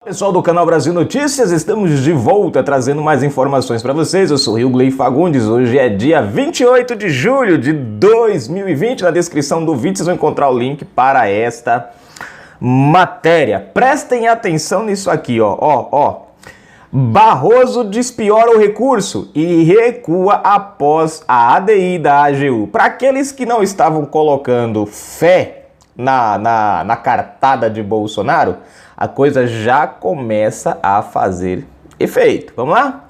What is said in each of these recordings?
Pessoal do canal Brasil Notícias, estamos de volta trazendo mais informações para vocês. Eu sou o Gley Fagundes, hoje é dia 28 de julho de 2020. Na descrição do vídeo vocês vão encontrar o link para esta matéria. Prestem atenção nisso aqui, ó. Barroso despiora o recurso e recua após a ADI da AGU. Para aqueles que não estavam colocando fé na cartada de Bolsonaro, a coisa já começa a fazer efeito. Vamos lá?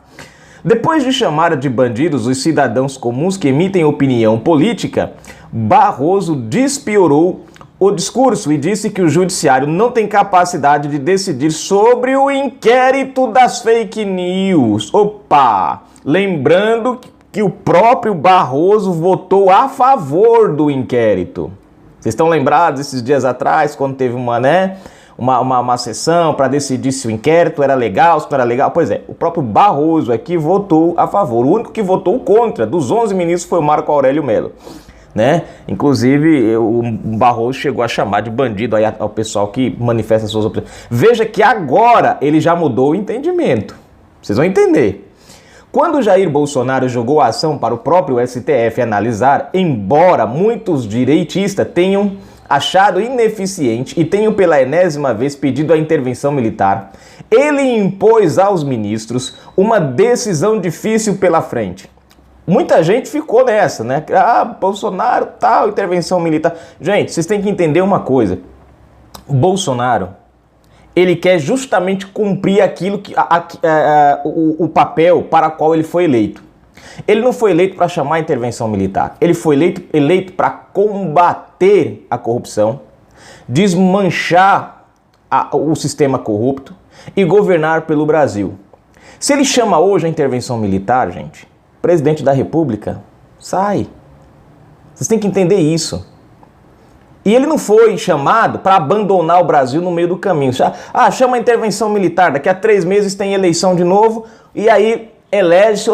Depois de chamar de bandidos os cidadãos comuns que emitem opinião política, Barroso despiorou o discurso e disse que o judiciário não tem capacidade de decidir sobre o inquérito das fake news. Opa! Lembrando que o próprio Barroso votou a favor do inquérito. Vocês estão lembrados esses dias atrás, quando teve uma sessão para decidir se o inquérito era legal, se não era legal? Pois é, o próprio Barroso aqui votou a favor. O único que votou contra dos 11 ministros foi o Marco Aurélio Mello, né? Inclusive, o Barroso chegou a chamar de bandido aí ao pessoal que manifesta suas opiniões. Veja que agora ele já mudou o entendimento. Vocês vão entender. Quando Jair Bolsonaro jogou a ação para o próprio STF analisar, embora muitos direitistas tenham achado ineficiente e tenham pela enésima vez pedido a intervenção militar, ele impôs aos ministros uma decisão difícil pela frente. Muita gente ficou nessa, né? Bolsonaro, tal, intervenção militar. Gente, vocês têm que entender uma coisa. Bolsonaro, ele quer justamente cumprir aquilo que o papel para o qual ele foi eleito. Ele não foi eleito para chamar a intervenção militar. Ele foi eleito para combater a corrupção, desmanchar o sistema corrupto e governar pelo Brasil. Se ele chama hoje a intervenção militar, gente, o presidente da República sai. Vocês têm que entender isso. E ele não foi chamado para abandonar o Brasil no meio do caminho. Chama a intervenção militar, daqui a 3 meses tem eleição de novo, e aí elege,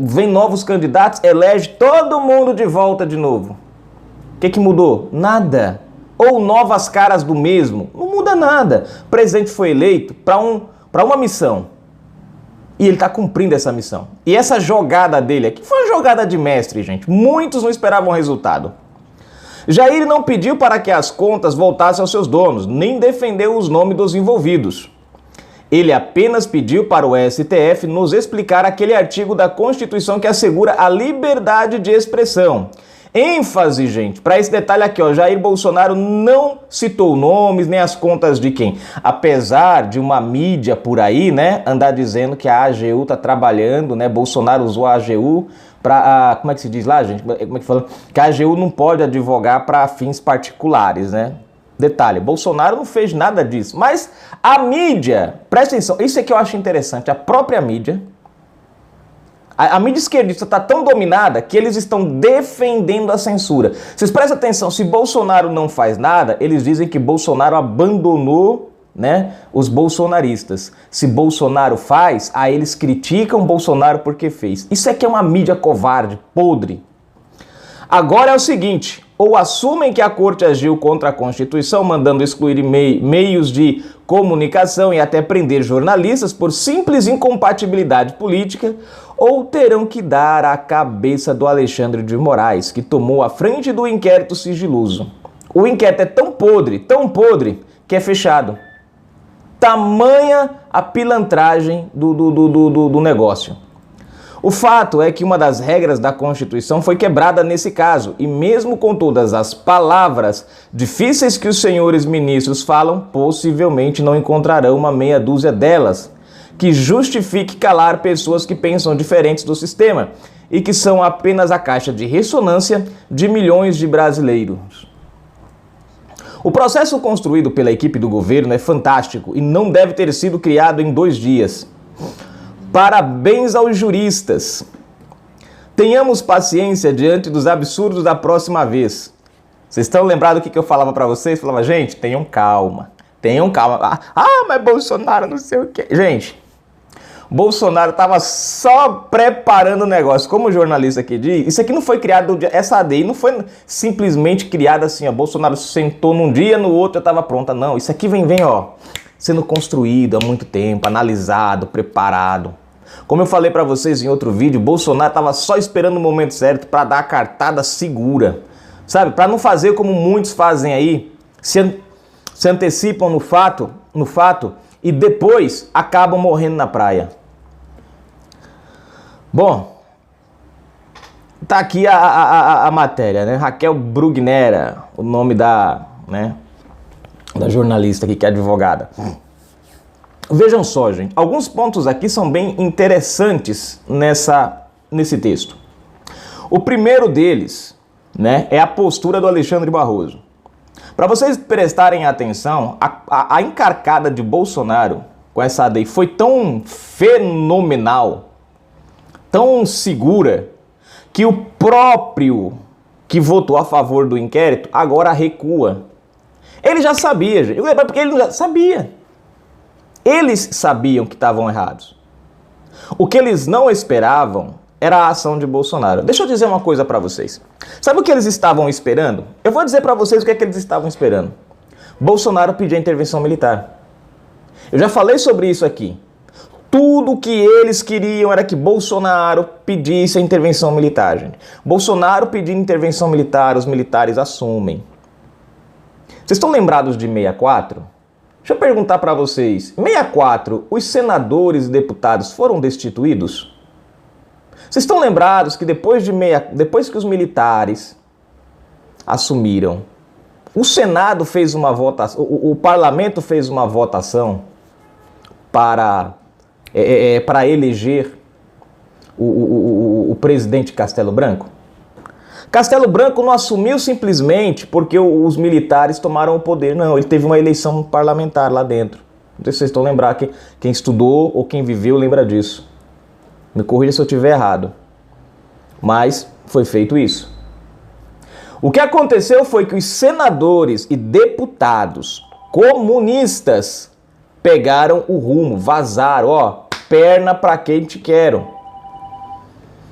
vem novos candidatos, elege todo mundo de volta de novo. O que mudou? Nada. Ou novas caras do mesmo. Não muda nada. O presidente foi eleito para uma missão. E ele está cumprindo essa missão. E essa jogada dele aqui foi uma jogada de mestre, gente. Muitos não esperavam o resultado. Jair não pediu para que as contas voltassem aos seus donos, nem defendeu os nomes dos envolvidos. Ele apenas pediu para o STF nos explicar aquele artigo da Constituição que assegura a liberdade de expressão. ênfase, gente, para esse detalhe aqui, ó, Jair Bolsonaro não citou nomes nem as contas de quem. Apesar de uma mídia por aí, né, andar dizendo que a AGU tá trabalhando, né, Bolsonaro usou a AGU para, como é que se diz lá, gente? Como é que fala? Que a AGU não pode advogar para fins particulares, né? Detalhe, Bolsonaro não fez nada disso, mas a mídia, presta atenção, isso é que eu acho interessante, a própria mídia, a mídia esquerdista está tão dominada que eles estão defendendo a censura. Vocês prestem atenção, se Bolsonaro não faz nada, eles dizem que Bolsonaro abandonou, né, os bolsonaristas. Se Bolsonaro faz, aí eles criticam Bolsonaro porque fez. Isso é que é uma mídia covarde, podre. Agora é o seguinte, ou assumem que a corte agiu contra a Constituição, mandando excluir meios de comunicação e até prender jornalistas por simples incompatibilidade política, ou terão que dar a cabeça do Alexandre de Moraes, que tomou a frente do inquérito sigiloso. O inquérito é tão podre, que é fechado. Tamanha a pilantragem do negócio. O fato é que uma das regras da Constituição foi quebrada nesse caso, e mesmo com todas as palavras difíceis que os senhores ministros falam, possivelmente não encontrarão uma meia dúzia delas que justifique calar pessoas que pensam diferentes do sistema e que são apenas a caixa de ressonância de milhões de brasileiros. O processo construído pela equipe do governo é fantástico e não deve ter sido criado em 2 dias. Parabéns aos juristas. Tenhamos paciência diante dos absurdos da próxima vez. Vocês estão lembrados do que eu falava para vocês? Eu falava, gente, tenham calma. Mas Bolsonaro não sei o quê. Gente, Bolsonaro estava só preparando o negócio. Como o jornalista aqui diz, isso aqui não foi criado, essa ADI não foi simplesmente criada assim, ó. Bolsonaro sentou num dia, no outro já estava pronta. Não, isso aqui vem, ó. sendo construído há muito tempo, analisado, preparado. Como eu falei para vocês em outro vídeo, Bolsonaro estava só esperando o momento certo para dar a cartada segura, sabe? Para não fazer como muitos fazem aí, se antecipam no fato e depois acabam morrendo na praia. Bom, tá aqui a matéria, né? Raquel Brugnera, o nome da jornalista aqui, que é advogada. Vejam só, gente, alguns pontos aqui são bem interessantes nesse texto. O primeiro deles, né, é a postura do Alexandre Barroso. Para vocês prestarem atenção, a encarcada de Bolsonaro com essa ADI foi tão fenomenal, tão segura, que o próprio que votou a favor do inquérito agora recua. Ele já sabia, gente, porque ele já sabia. Eles sabiam que estavam errados. O que eles não esperavam era a ação de Bolsonaro. Deixa eu dizer uma coisa para vocês. Sabe o que eles estavam esperando? Eu vou dizer para vocês o que é que eles estavam esperando. Bolsonaro pedir a intervenção militar. Eu já falei sobre isso aqui. Tudo que eles queriam era que Bolsonaro pedisse a intervenção militar, gente. Bolsonaro pedindo intervenção militar, os militares assumem. Vocês estão lembrados de 64? Deixa eu perguntar para vocês, em 64, os senadores e deputados foram destituídos? Vocês estão lembrados que depois que os militares assumiram, o Senado fez uma votação, o parlamento fez uma votação para eleger o presidente Castelo Branco? Castelo Branco não assumiu simplesmente porque os militares tomaram o poder. Não, ele teve uma eleição parlamentar lá dentro. Não sei se vocês estão lembrando, quem estudou ou quem viveu lembra disso. Me corrija se eu estiver errado. Mas foi feito isso. O que aconteceu foi que os senadores e deputados comunistas pegaram o rumo, vazaram, ó, perna pra quem te quero.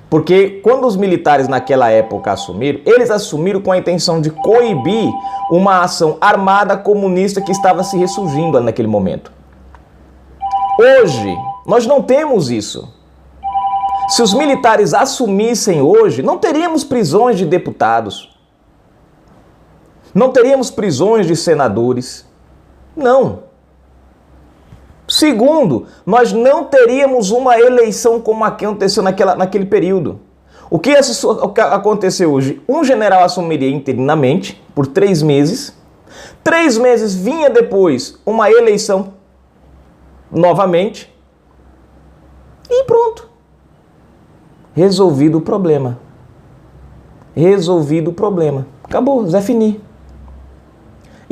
Porque quando os militares naquela época assumiram, eles assumiram com a intenção de coibir uma ação armada comunista que estava se ressurgindo naquele momento. Hoje, nós não temos isso. Se os militares assumissem hoje, não teríamos prisões de deputados. Não teríamos prisões de senadores. Não. Segundo, nós não teríamos uma eleição como a que aconteceu naquele período. O que aconteceu hoje? Um general assumiria interinamente por 3 meses. 3 meses vinha depois uma eleição novamente. E pronto. Resolvido o problema. Resolvido o problema. Acabou, Zé Fini.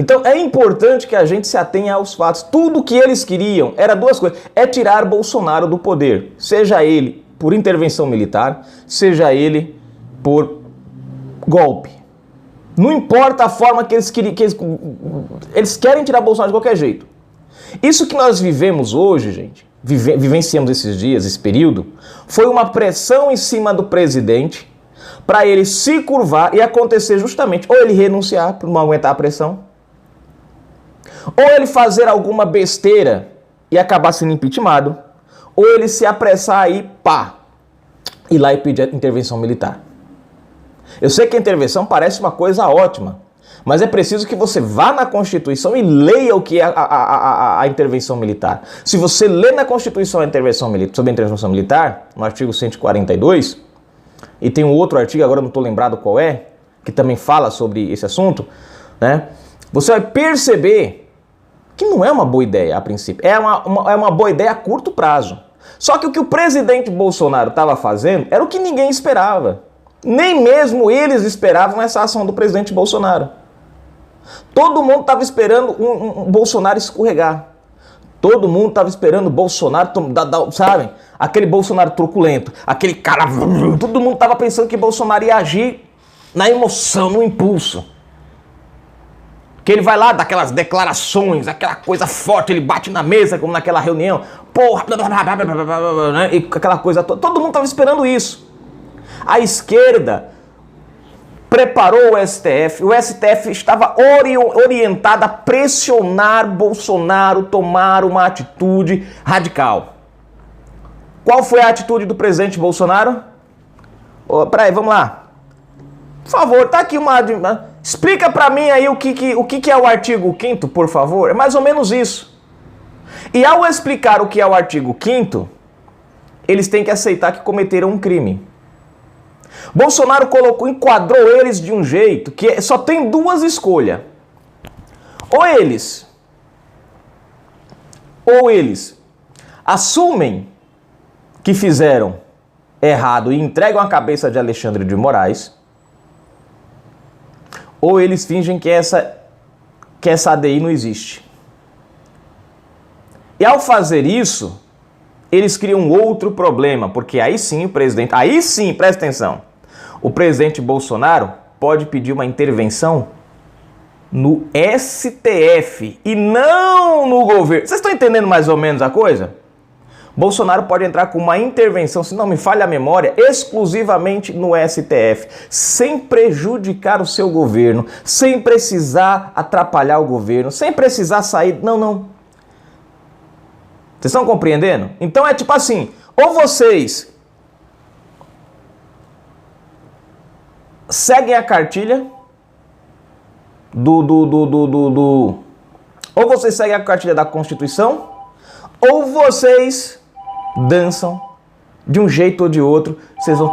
Então é importante que a gente se atenha aos fatos. Tudo que eles queriam era 2 coisas. É tirar Bolsonaro do poder. Seja ele por intervenção militar, seja ele por golpe. Não importa a forma que eles queriam. Eles querem tirar Bolsonaro de qualquer jeito. Isso que nós vivemos hoje, gente, vivenciamos esses dias, esse período, foi uma pressão em cima do presidente para ele se curvar e acontecer justamente ou ele renunciar por não aguentar a pressão, ou ele fazer alguma besteira e acabar sendo impeachmentado, ou ele se apressar e ir lá e pedir a intervenção militar. Eu sei que a intervenção parece uma coisa ótima, mas é preciso que você vá na Constituição e leia o que é a intervenção militar. Se você lê na Constituição sobre a intervenção militar, no artigo 142, e tem um outro artigo, agora não estou lembrado qual é, que também fala sobre esse assunto, né? Você vai perceber que não é uma boa ideia a princípio, é uma boa ideia a curto prazo. Só que o que o presidente Bolsonaro estava fazendo era o que ninguém esperava. Nem mesmo eles esperavam essa ação do presidente Bolsonaro. Todo mundo estava esperando um Bolsonaro escorregar. Todo mundo estava esperando o Bolsonaro, sabe? Aquele Bolsonaro truculento, aquele cara... Todo mundo estava pensando que Bolsonaro ia agir na emoção, no impulso. Que ele vai lá dar aquelas declarações, aquela coisa forte, ele bate na mesa, como naquela reunião, porra, e aquela coisa toda. Todo mundo estava esperando isso. A esquerda preparou o STF estava orientado a pressionar Bolsonaro tomar uma atitude radical. Qual foi a atitude do presidente Bolsonaro? Peraí, vamos lá. Por favor, tá aqui uma... Explica pra mim aí o que é o artigo 5º, por favor. É mais ou menos isso. E ao explicar o que é o artigo 5º, eles têm que aceitar que cometeram um crime. Bolsonaro enquadrou eles de um jeito que só tem duas escolhas. Ou eles assumem que fizeram errado e entregam a cabeça de Alexandre de Moraes, ou eles fingem que essa ADI não existe. E ao fazer isso, eles criam outro problema, porque aí sim, presta atenção, o presidente Bolsonaro pode pedir uma intervenção no STF e não no governo. Vocês estão entendendo mais ou menos a coisa? Bolsonaro pode entrar com uma intervenção, se não me falha a memória, exclusivamente no STF, sem prejudicar o seu governo, sem precisar atrapalhar o governo, sem precisar sair... Não. Vocês estão compreendendo? Então é tipo assim, ou vocês seguem a cartilha ou vocês seguem a cartilha da Constituição, ou vocês dançam de um jeito ou de outro.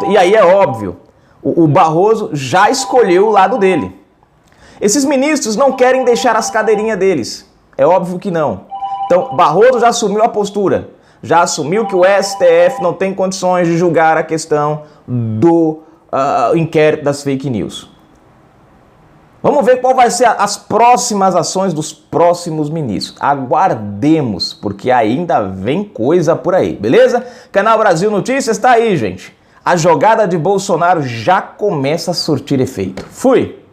E aí é óbvio, o Barroso já escolheu o lado dele. Esses ministros não querem deixar as cadeirinhas deles. É óbvio que não. Então, Barroso já assumiu a postura. Já assumiu que o STF não tem condições de julgar a questão do inquérito das fake news. Vamos ver qual vai ser as próximas ações dos próximos ministros. Aguardemos, porque ainda vem coisa por aí, beleza? Canal Brasil Notícias tá aí, gente. A jogada de Bolsonaro já começa a surtir efeito. Fui!